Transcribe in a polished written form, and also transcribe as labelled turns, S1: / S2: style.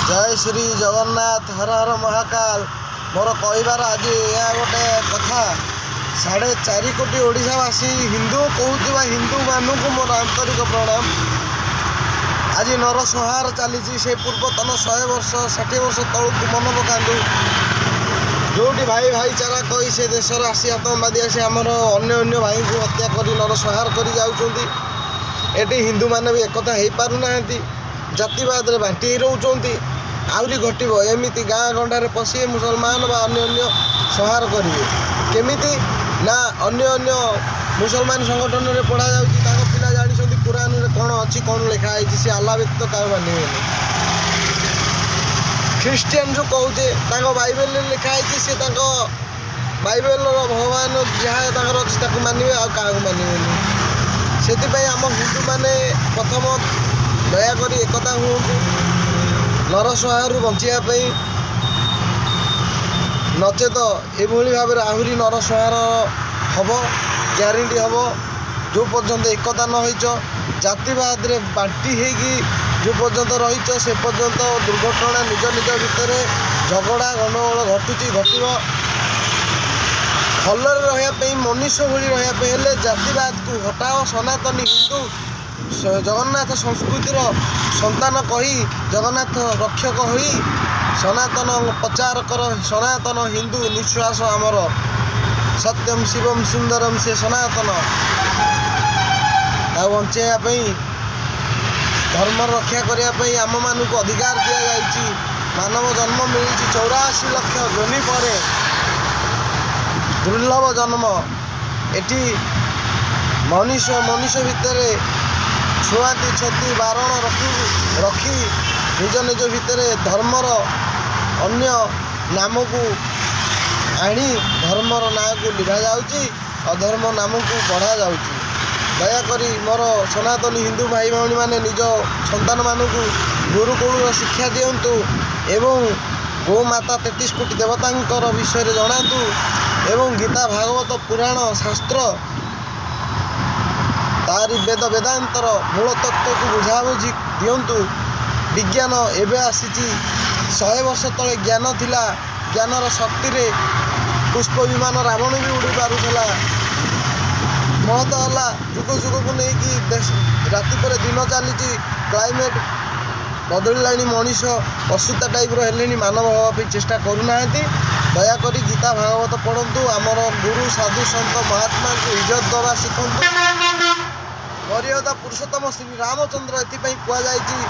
S1: जय श्री जगन्नाथ हर हर महाकाल। मोर कहबार आज यह गोटे कथा 4.5 कोटी ओडिशावासी हिंदू कहूଥିବା हिंदू मानक मोर आंतरिक प्रणाम। आज नरसंहार चली से पूर्वतन 100 वर्ष 60 वर्ष तलू मन पकातु जोटी भाई भाईचारा कही से देश आसी आतंकवादी आसी आमर अन्य भाई को हत्या कर नरसंहार कर जाती हिंदू मैंने भी एकता हो पारना जातिवाद बांटी रोचे आहरी घटब एमती गाँ गंडार पशि मुसलमान बा अन्य संहार करेंगे केमिति ना अन्य मुसलमान संगठन में पढ़ा जा पिला जानी कुरान में कौन अच्छी कौन लिखाई सी आल्ला व्यतीत क्या मानवे ख्रीस्टियन जो कहे बाइबल लिखाई सी बाइबल भगवान जहाँ अच्छी मानवे क्या मानवे से आम हिंदू मैंने प्रथम दयाक एकता हूँ नरसंहार बचापी नचेत एभली भाव आहरी नरसंहार हम ग्यारंटी हम जो पर्यंत एकता न हो जातिवाद बांटी होगी जो पर्यंत रही से पर्यंत दुर्घटना निज निज भितर झगड़ा गंडगोल घटुची घटव भलरे रही मनुष्य भली रही जातिवाद को हटाओ सनातनी हिंदू जगन्नाथ संस्कृतिर संतान कही जगन्नाथ रक्षक हो सनातन प्रचार कर सनातन हिंदू निश्वास आमर सत्यम शिवम सुंदरम से सनातन बचाई धर्म रक्षा करने आम मान को अधिकार दि जाए मानव जन्म मिली 84 लाख जोनि पर दुर्लभ जन्म एटी मनुष्य भितर छुआती क्षति बारण रखी निज निज भितर धर्मर अन्य नाम को आनी धर्मर ना को लिखा जाउची अधर्म नाम को पढ़ा जाउची। दयाकरी मोर सनातनी हिंदू भाई भाई मैंने निज संतान मान को गुरुकुल शिक्षा दिंतु एवं गोमाता 33 कोटी देवता विषय जनातु एवं गीता भागवत पुराण शास्त्र तारी वेद वेदांतर मूल तत्व को बुझाबुझी दिंतु। विज्ञान एवं आसी 100 वर्ष तले ज्ञान थिला ज्ञानर शक्ति रे पुष्प विमान रावण भी उड़ी पारुला महत है जुग जुग को लेकिन राति पर दिन चली क्लाइमेट बदलला मनीष पशुता टाइप रे मानव हाँपी चेष्टा करूना दयाक गीता भागवत पढ़ु आमर गुरु साधु सन्त महात्मा को इज्जत दवा शिखु मर्यादा पुरुषोत्तम श्री रामचंद्र एपाई कहुई